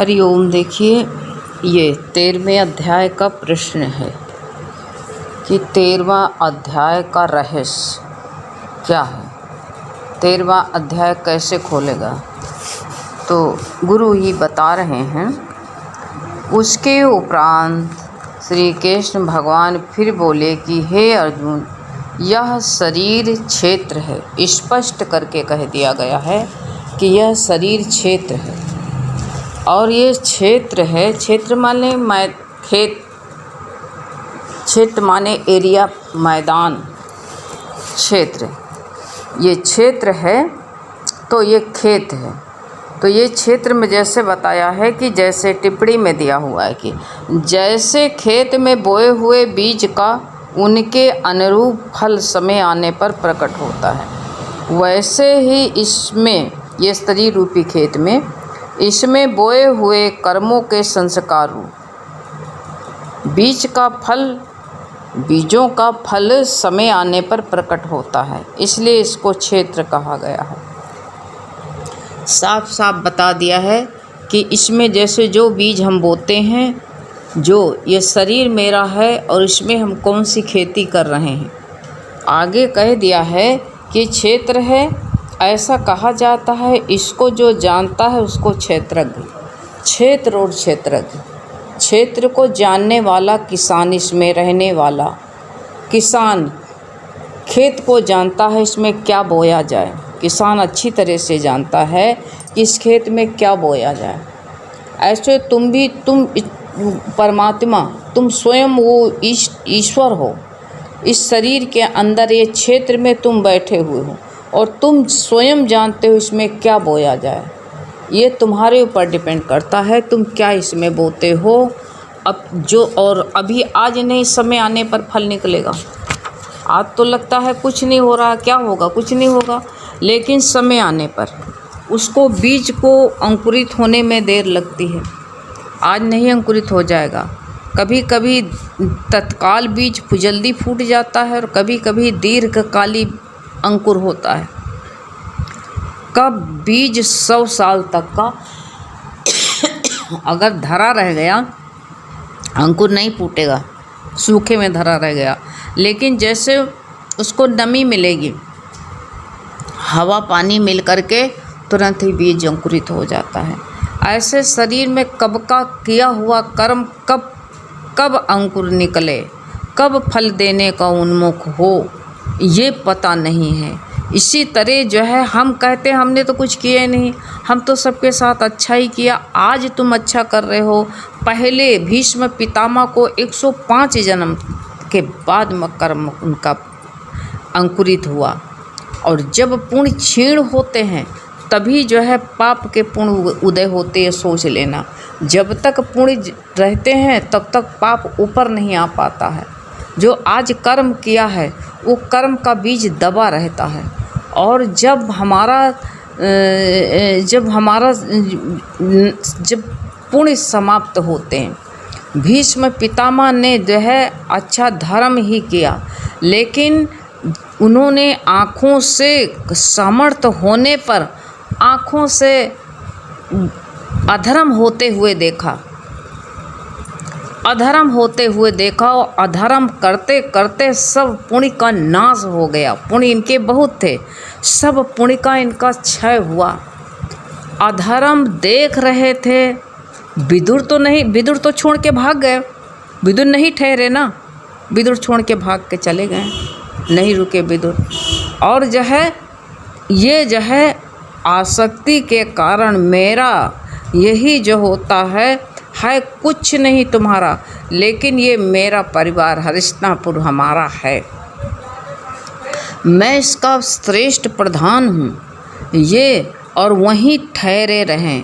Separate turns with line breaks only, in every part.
हरिओम। देखिए, ये 13वें अध्याय का प्रश्न है कि 13वां अध्याय का रहस्य क्या है। 13वां अध्याय कैसे खोलेगा, तो गुरु ही बता रहे हैं। उसके उपरांत श्री कृष्ण भगवान फिर बोले कि हे अर्जुन, यह शरीर क्षेत्र है। स्पष्ट करके कह दिया गया है कि यह शरीर क्षेत्र है और ये क्षेत्र है। क्षेत्र माने खेत, क्षेत्र माने एरिया, मैदान, क्षेत्र। ये क्षेत्र है तो ये खेत है। तो ये क्षेत्र में जैसे बताया है कि जैसे टिप्पणी में दिया हुआ है कि जैसे खेत में बोए हुए बीज का उनके अनुरूप फल समय आने पर प्रकट होता है, वैसे ही इसमें, ये शरीर रूपी खेत में, इसमें बोए हुए कर्मों के संस्कार रूप बीजों का फल समय आने पर प्रकट होता है, इसलिए इसको क्षेत्र कहा गया है। साफ साफ बता दिया है कि इसमें जैसे जो बीज हम बोते हैं, जो ये शरीर मेरा है और इसमें हम कौन सी खेती कर रहे हैं, आगे कह दिया है कि क्षेत्र है। ऐसा कहा जाता है, इसको जो जानता है उसको क्षेत्रज्ञ, क्षेत्र और क्षेत्रज्ञ। क्षेत्र को जानने वाला किसान, इसमें रहने वाला किसान खेत को जानता है इसमें क्या बोया जाए। किसान अच्छी तरह से जानता है कि इस खेत में क्या बोया जाए। ऐसे तुम परमात्मा, तुम स्वयं वो ईश्वर हो। इस शरीर के अंदर, ये क्षेत्र में तुम बैठे हुए हो और तुम स्वयं जानते हो इसमें क्या बोया जाए। ये तुम्हारे ऊपर डिपेंड करता है, तुम क्या इसमें बोते हो। अब जो, और अभी आज नहीं, समय आने पर फल निकलेगा। आज तो लगता है कुछ नहीं हो रहा, क्या होगा, कुछ नहीं होगा, लेकिन समय आने पर उसको, बीज को अंकुरित होने में देर लगती है। आज नहीं अंकुरित हो जाएगा। कभी कभी तत्काल बीज जल्दी फूट जाता है और कभी कभी दीर्घकाली अंकुर होता है। कब बीज 100 साल तक का अगर धरा रह गया, अंकुर नहीं फूटेगा, सूखे में धरा रह गया। लेकिन जैसे उसको नमी मिलेगी, हवा पानी मिल करके तुरंत ही बीज अंकुरित हो जाता है। ऐसे शरीर में कब का किया हुआ कर्म कब अंकुर निकले, कब फल देने का उन्मुख हो, ये पता नहीं है। इसी तरह जो है, हम कहते हैं हमने तो कुछ किया नहीं, हम तो सबके साथ अच्छा ही किया। आज तुम अच्छा कर रहे हो, पहले भीष्म पितामह को 105 जन्म के बाद में कर्म उनका अंकुरित हुआ। और जब पुण्य क्षीण होते हैं तभी जो है पाप के पुण्य उदय होते हैं। सोच लेना, जब तक पुण्य रहते हैं तब तक पाप ऊपर नहीं आ पाता है। जो आज कर्म किया है वो कर्म का बीज दबा रहता है। और जब पुण्य समाप्त होते हैं, भीष्म पितामह ने जो है अच्छा धर्म ही किया, लेकिन उन्होंने आँखों से समर्थ होने पर आँखों से अधर्म होते हुए देखा, और अधर्म करते करते सब पुण्य का नाश हो गया। पुण्य इनके बहुत थे, सब पुण्य का इनका क्षय हुआ। अधर्म देख रहे थे। विदुर तो छोड़ के भाग गए। विदुर नहीं ठहरे ना, विदुर छोड़ के भाग के चले गए, नहीं रुके विदुर। और जो है, ये जो है आसक्ति के कारण मेरा यही जो होता है कुछ नहीं तुम्हारा, लेकिन ये मेरा परिवार हरिश्तापुर हमारा है, मैं इसका श्रेष्ठ प्रधान हूँ। ये और वहीं ठहरे रहें।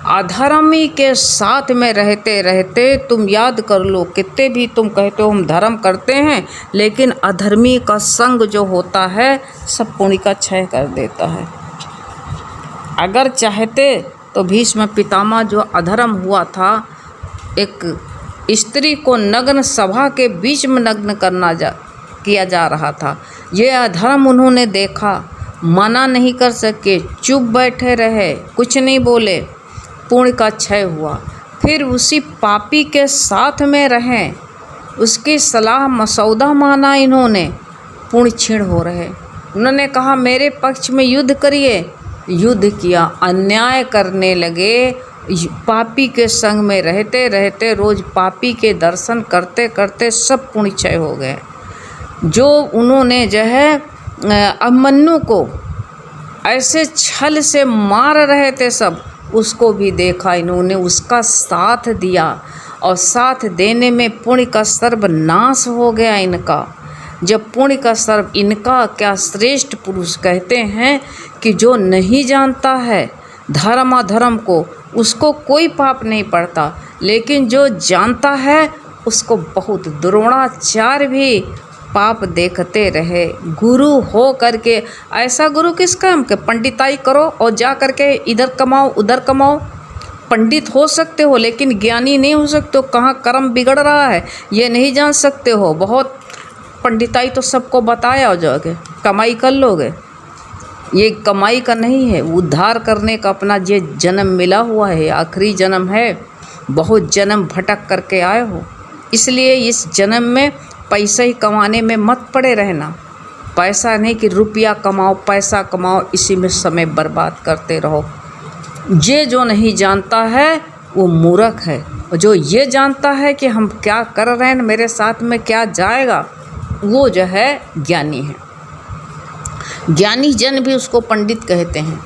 अधर्मी के साथ में रहते रहते तुम याद कर लो, कितने भी तुम कहते हो हम धर्म करते हैं, लेकिन अधर्मी का संग जो होता है सब पुण्य का क्षय कर देता है। अगर चाहते तो भीष्म पितामह जो अधर्म हुआ था, एक स्त्री को नग्न सभा के बीच में नग्न किया जा रहा था, ये अधर्म उन्होंने देखा, मना नहीं कर सके, चुप बैठे रहे, कुछ नहीं बोले। पुण्य का क्षय हुआ, फिर उसी पापी के साथ में रहें, उसकी सलाह मसौदा माना इन्होंने, पुण्य क्षीण हो रहे। उन्होंने कहा मेरे पक्ष में युद्ध करिए, युद्ध किया, अन्याय करने लगे, पापी के संग में रहते रहते रोज पापी के दर्शन करते करते सब पुण्य क्षय हो गए। जो उन्होंने जो है अभिमन्यु को ऐसे छल से मार रहे थे सब, उसको भी देखा इन्होंने, उसका साथ दिया और साथ देने में पुण्य का सर्वनाश हो गया इनका। जब पुण्य का सर्व, इनका क्या श्रेष्ठ पुरुष कहते हैं कि जो नहीं जानता है धर्म अधर्म को, उसको कोई पाप नहीं पड़ता, लेकिन जो जानता है उसको बहुत द्रोणाचार्य भी पाप देखते रहे। गुरु हो करके, ऐसा गुरु किसका हम के पंडिताई करो और जा करके इधर कमाओ उधर कमाओ। पंडित हो सकते हो लेकिन ज्ञानी नहीं हो सकते हो, कहाँ कर्म बिगड़ रहा है ये नहीं जान सकते हो। बहुत पंडिताई तो सबको बताया हो जाओगे, कमाई कर लोगे, ये कमाई का नहीं है, उद्धार करने का अपना ये जन्म मिला हुआ है, आखिरी जन्म है, बहुत जन्म भटक करके आए हो, इसलिए इस जन्म में पैसा ही कमाने में मत पड़े रहना। पैसा नहीं कि रुपया कमाओ पैसा कमाओ, इसी में समय बर्बाद करते रहो। ये जो नहीं जानता है वो मूर्ख है, और जो ये जानता है कि हम क्या कर रहे हैं, मेरे साथ में क्या जाएगा, वो जो है ज्ञानी है। ज्ञानी जन भी उसको पंडित कहते हैं।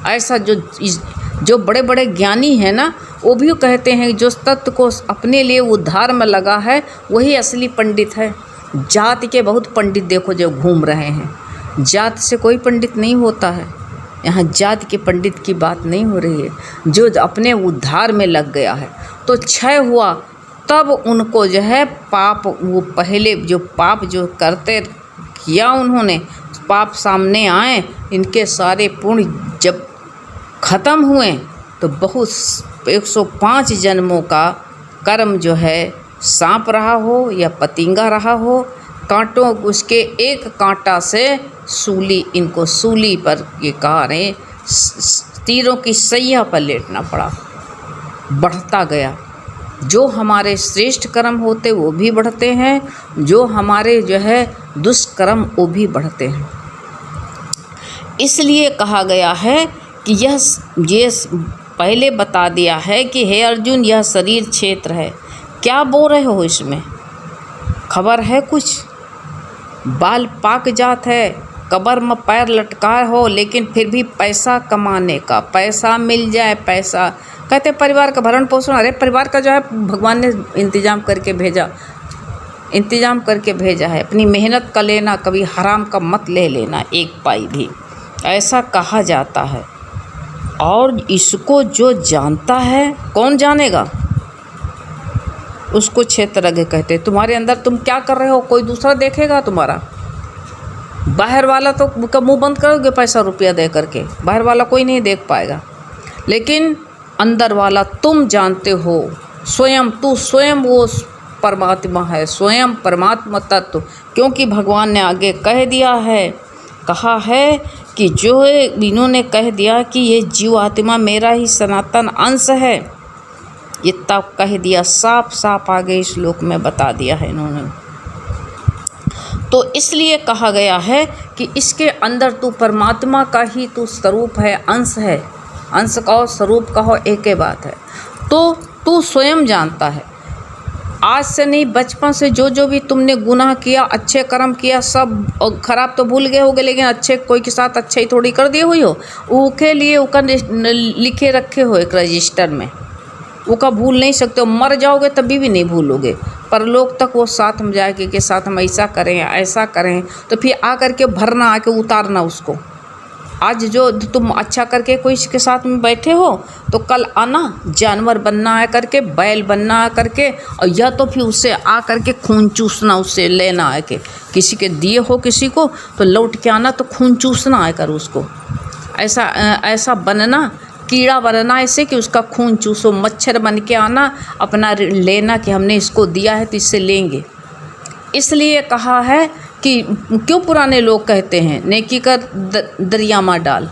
ऐसा जो बड़े बड़े ज्ञानी हैं ना, वो भी कहते हैं जो तत्व को अपने लिए उद्धार में लगा है वही असली पंडित है। जाति के बहुत पंडित देखो जो घूम रहे हैं, जात से कोई पंडित नहीं होता है। यहाँ जाति के पंडित की बात नहीं हो रही है, जो अपने उद्धार में लग गया है। तो क्षय हुआ तब उनको जो है पाप, वो पहले जो पाप जो करते किया उन्होंने, पाप सामने आए, इनके सारे पुण्य जब ख़त्म हुए तो बहुत 105 जन्मों का कर्म जो है, सांप रहा हो या पतिंगा रहा हो, कांटों उसके एक कांटा से सूली, इनको सूली पर ये कहा रहे, तीरों की सैया पर लेटना पड़ा। बढ़ता गया, जो हमारे श्रेष्ठ कर्म होते वो भी बढ़ते हैं, जो हमारे जो है दुष्कर्म वो भी बढ़ते हैं। इसलिए कहा गया है कि ये पहले बता दिया है कि हे अर्जुन यह शरीर क्षेत्र है। क्या बोल रहे हो इसमें, खबर है कुछ? बाल पाक जात है, कब्र में पैर लटकाए हो, लेकिन फिर भी पैसा कमाने का, पैसा मिल जाए, पैसा कहते परिवार का भरण पोषण। अरे परिवार का जो है भगवान ने इंतजाम करके भेजा है, अपनी मेहनत का लेना, कभी हराम का मत ले लेना एक पाई भी, ऐसा कहा जाता है। और इसको जो जानता है, कौन जानेगा उसको क्षेत्रज्ञ कहते। तुम्हारे अंदर तुम क्या कर रहे हो कोई दूसरा देखेगा तुम्हारा? बाहर वाला तो मुंह बंद करोगे पैसा रुपया दे करके, बाहर वाला कोई नहीं देख पाएगा, लेकिन अंदर वाला तुम जानते हो। स्वयं तू स्वयं वो परमात्मा है, स्वयं परमात्मा तत्व, क्योंकि भगवान ने आगे कह दिया है, कहा है कि जो इन्होंने कह दिया कि ये जीव आत्मा मेरा ही सनातन अंश है, ये तब कह दिया, साफ साफ आगे इस श्लोक में बता दिया है इन्होंने। तो इसलिए कहा गया है कि इसके अंदर तू परमात्मा का ही तू स्वरूप है, अंश है। अंश कहो स्वरूप कहो एक ही बात है। तो तू स्वयं जानता है। आज से नहीं, बचपन से जो भी तुमने गुनाह किया, अच्छे कर्म किया, सब खराब तो भूल गए होगे, लेकिन अच्छे कोई के साथ अच्छे ही थोड़ी कर दिए हुई हो, उसके लिए उसका लिखे रखे हो एक रजिस्टर में, उसका भूल नहीं सकते हो। मर जाओगे तभी भी नहीं भूलोगे, पर लोग तक वो साथ में जाएगी कि साथ हम ऐसा करें ऐसा करें, तो फिर आ करके भरना, आके उतारना उसको। आज जो तुम अच्छा करके कोई के साथ में बैठे हो, तो कल आना जानवर बनना है करके, बैल बनना है करके, और या तो फिर उससे आ करके खून चूसना, उससे लेना है कि किसी के दिए हो किसी को, तो लौट के आना तो खून चूसना है कर उसको। ऐसा बनना, कीड़ा बनना ऐसे कि उसका खून चूसो, मच्छर बन के आना, अपना लेना कि हमने इसको दिया है तो इससे लेंगे। इसलिए कहा है कि क्यों पुराने लोग कहते हैं नेकी कर दरिया में डाल,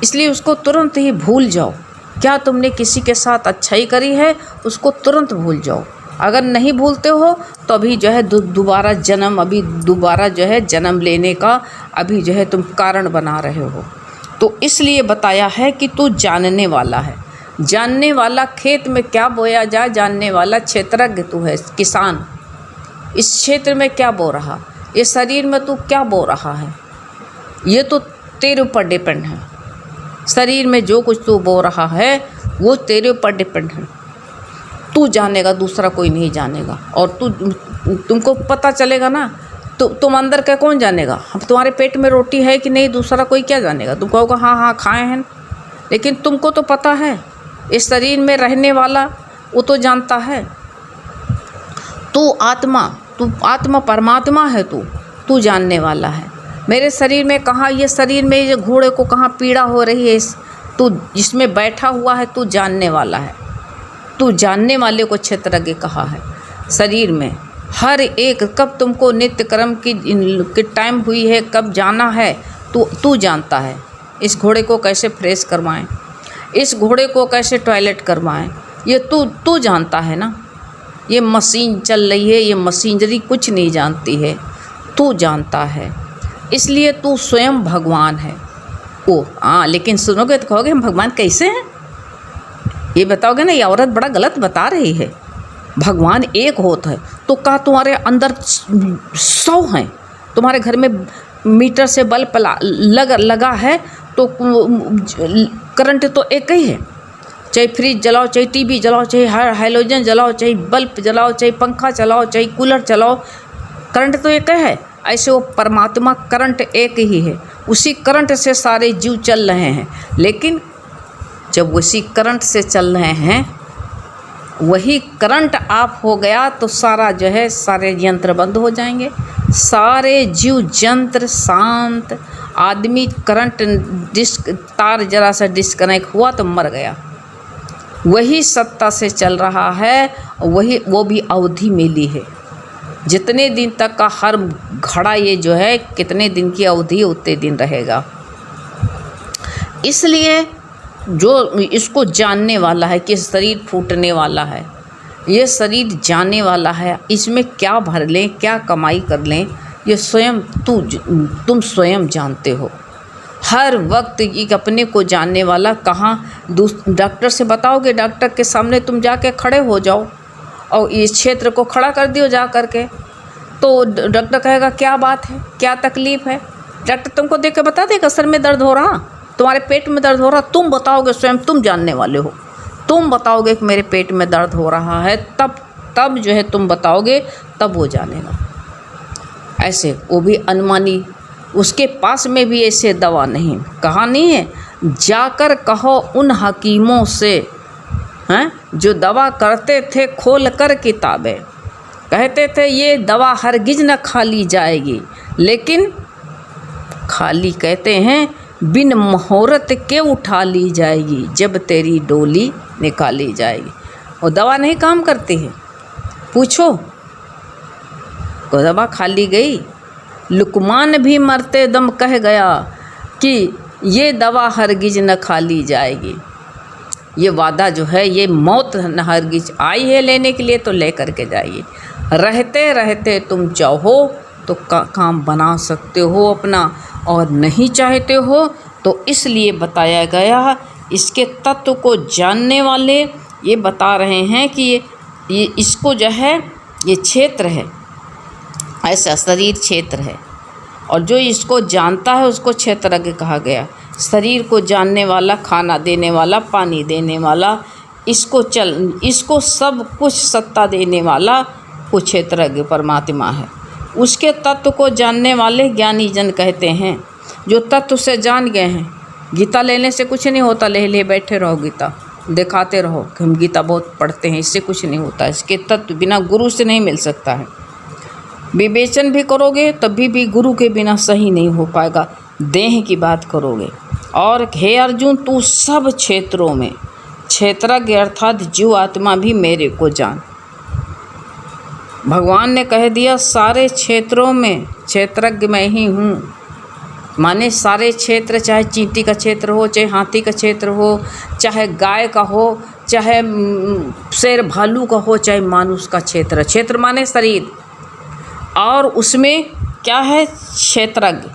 इसलिए उसको तुरंत ही भूल जाओ। क्या तुमने किसी के साथ अच्छाई करी है उसको तुरंत भूल जाओ। अगर नहीं भूलते हो तो अभी जो है दोबारा जन्म लेने का अभी जो है तुम कारण बना रहे हो। तो इसलिए बताया है कि तू जानने वाला है। जानने वाला खेत में क्या बोया जाए, जानने वाला क्षेत्रज्ञ तू है, किसान। इस क्षेत्र में क्या बो रहा, इस शरीर में तू क्या बो रहा है, ये तो तेरे ऊपर डिपेंड है। शरीर में जो कुछ तू बो रहा है वो तेरे ऊपर डिपेंड है। तू जानेगा, दूसरा कोई नहीं जानेगा। और तुमको पता चलेगा ना, तो तुम अंदर का कौन जानेगा। अब तुम्हारे पेट में रोटी है कि नहीं, दूसरा कोई क्या जानेगा। तुम कहोगे हाँ हाँ खाए हैं, लेकिन तुमको तो पता है। इस शरीर में रहने वाला वो तो जानता है। तू आत्मा परमात्मा है। तू जानने वाला है। मेरे शरीर में कहाँ, ये शरीर में ये घोड़े को कहाँ पीड़ा हो रही है, तू जिसमें बैठा हुआ है, तू जानने वाला है। तू जानने वाले को क्षेत्रज्ञ कहा है। शरीर में हर एक, कब तुमको नित्य कर्म की टाइम हुई है, कब जाना है, तू जानता है। इस घोड़े को कैसे फ्रेश करवाएं, इस घोड़े को कैसे टॉयलेट करवाएं, ये तू जानता है ना। ये मशीन चल रही है, ये मशीनरी कुछ नहीं जानती है, तू जानता है। इसलिए तू स्वयं भगवान है। लेकिन सुनोगे तो कहोगे हम भगवान कैसे हैं, ये बताओगे ना, ये औरत बड़ा गलत बता रही है। भगवान एक होता है तो कहा तुम्हारे अंदर 100 हैं। तुम्हारे घर में मीटर से बल्ब लगा है तो करंट तो एक ही है। चाहे फ्रिज जलाओ, चाहे टीवी जलाओ, चाहे हैलोजन जलाओ, चाहे बल्ब जलाओ, चाहे पंखा चलाओ, चाहे कूलर चलाओ, करंट तो एक है। ऐसे वो परमात्मा करंट एक ही है। उसी करंट से सारे जीव चल रहे हैं। लेकिन जब उसी करंट से चल रहे हैं, वही करंट ऑफ हो गया तो सारा जो है, सारे यंत्र बंद हो जाएंगे, सारे जीव जंत्र शांत। आदमी करंट तार जरा सा डिस्कनेक्ट हुआ तो मर गया। वही सत्ता से चल रहा है, वो भी अवधि में ली है। जितने दिन तक का हर घड़ा, ये जो है कितने दिन की अवधि, उतने दिन रहेगा। इसलिए जो इसको जानने वाला है कि शरीर फूटने वाला है, ये शरीर जाने वाला है, इसमें क्या भर लें, क्या कमाई कर लें, ये स्वयं तुम स्वयं जानते हो। हर वक्त एक अपने को जानने वाला कहाँ, डॉक्टर से बताओगे, डॉक्टर के सामने तुम जाके खड़े हो जाओ और इस क्षेत्र को खड़ा कर दियो जा करके, तो डॉक्टर कहेगा क्या बात है, क्या तकलीफ़ है। डॉक्टर तुमको देख के बता देगा सर में दर्द हो रहा, तुम्हारे पेट में दर्द हो रहा। तुम बताओगे, स्वयं तुम जानने वाले हो, तुम बताओगे कि मेरे पेट में दर्द हो रहा है, तब जो है तुम बताओगे, तब वो जानेगा। ऐसे वो भी अनुमानी, उसके पास में भी ऐसे दवा नहीं, कहा नहीं है जाकर कहो उन हकीमों से, हैं जो दवा करते थे खोल कर किताबें, कहते थे ये दवा हरगिज न खा ली जाएगी, लेकिन खाली कहते हैं बिन मुहूर्त के उठा ली जाएगी, जब तेरी डोली निकाली जाएगी। वो दवा नहीं काम करती है, पूछो, को दवा खा ली गई। लुकमान भी मरते दम कह गया कि ये दवा हरगिज न खा ली जाएगी। ये वादा जो है, ये मौत न हरगिज आई है लेने के लिए, तो ले करके जाइए। रहते रहते तुम चाहो तो काम बना सकते हो अपना, और नहीं चाहते हो तो इसलिए बताया गया। इसके तत्व को जानने वाले ये बता रहे हैं कि ये इसको जो है, ये क्षेत्र है, ऐसा शरीर क्षेत्र है, और जो इसको जानता है उसको क्षेत्रज्ञ कहा गया। शरीर को जानने वाला, खाना देने वाला, पानी देने वाला, इसको सब कुछ सत्ता देने वाला वो क्षेत्रज्ञ परमात्मा है। उसके तत्व को जानने वाले ज्ञानी जन कहते हैं, जो तत्व से जान गए हैं। गीता लेने से कुछ नहीं होता, ले बैठे रहो, गीता दिखाते रहो कि हम गीता बहुत पढ़ते हैं, इससे कुछ नहीं होता। इसके तत्व बिना गुरु से नहीं मिल सकता है। विवेचन भी करोगे तभी भी गुरु के बिना सही नहीं हो पाएगा। देह की बात करोगे। और हे अर्जुन, तू सब क्षेत्रों में क्षेत्रज्ञ अर्थात जीव आत्मा भी मेरे को जान। भगवान ने कह दिया सारे क्षेत्रों में क्षेत्रज्ञ मैं ही हूँ, माने सारे क्षेत्र, चाहे चींटी का क्षेत्र हो, चाहे हाथी का क्षेत्र हो, चाहे गाय का हो, चाहे शेर भालू का हो, चाहे मानुष का क्षेत्र। क्षेत्र माने शरीर, और उसमें क्या है? क्षेत्रज्ञ।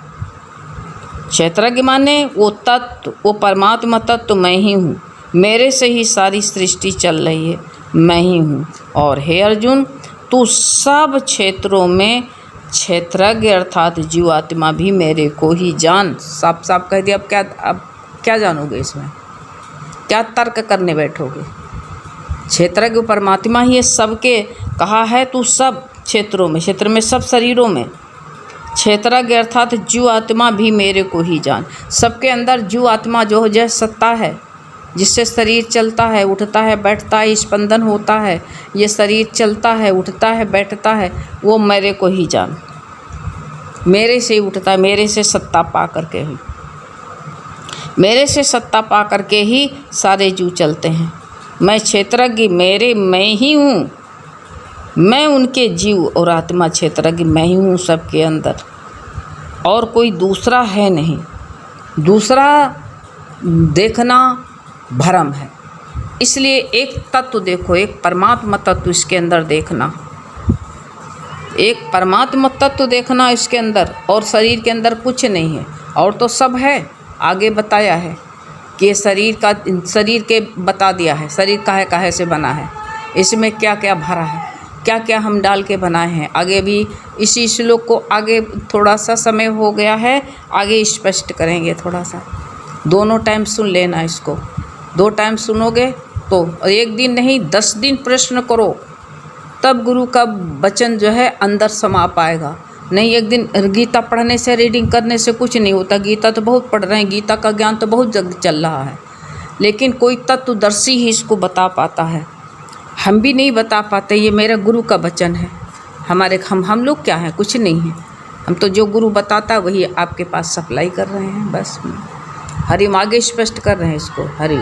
क्षेत्रज्ञ माने वो तत्व, वो परमात्मा तत्व मैं ही हूँ, मेरे से ही सारी सृष्टि चल रही है, मैं ही हूँ। और हे अर्जुन, तू सब क्षेत्रों में क्षेत्रज्ञ अर्थात जीवात्मा भी मेरे को ही जान। साफ साफ कह दिया। अब क्या जानोगे इसमें? क्या तर्क करने बैठोगे? क्षेत्रज्ञ परमात्मा ही है सबके, कहा है तू सब क्षेत्रों में, क्षेत्र में सब शरीरों में। क्षेत्रज्ञ अर्थात जीवात्मा भी मेरे को ही जान। सबके अंदर जीवात्मा जो सत्ता है, जिससे शरीर चलता है, उठता है, बैठता है, स्पंदन होता है, ये शरीर चलता है, उठता है, बैठता है, वो मेरे को ही जान। मेरे से ही उठता है, मेरे से सत्ता पा करके ही, मेरे से सत्ता पा करके ही सारे जीव चलते हैं। मैं क्षेत्रज्ञ मैं ही हूँ, मैं उनके जीव और आत्मा क्षेत्रज्ञ मैं ही हूँ सबके अंदर, और कोई दूसरा है नहीं। दूसरा देखना भ्रम है। इसलिए एक तत्व देखो, एक परमात्मा तत्व इसके अंदर देखना, एक परमात्मा तत्व देखना इसके अंदर, और शरीर के अंदर कुछ नहीं है, और तो सब है। आगे बताया है कि शरीर के बता दिया है, शरीर काहे से बना है, इसमें क्या क्या भरा है, क्या क्या हम डाल के बनाए हैं। आगे भी इसी श्लोक को आगे थोड़ा सा समय हो गया है, आगे स्पष्ट करेंगे थोड़ा सा। दोनों टाइम सुन लेना इसको। 2 टाइम सुनोगे तो एक दिन नहीं 10 दिन प्रश्न करो, तब गुरु का वचन जो है अंदर समा पाएगा। नहीं एक दिन गीता पढ़ने से, रीडिंग करने से कुछ नहीं होता। गीता तो बहुत पढ़ रहे हैं, गीता का ज्ञान तो बहुत जग चल रहा है, लेकिन कोई तत्वदर्शी ही इसको बता पाता है। हम भी नहीं बता पाते। ये मेरा गुरु का वचन है। हम लोग क्या हैं? कुछ नहीं है। हम तो जो गुरु बताता वही आपके पास सप्लाई कर रहे हैं बस। हरिम आगे स्पष्ट कर रहे हैं इसको। हरि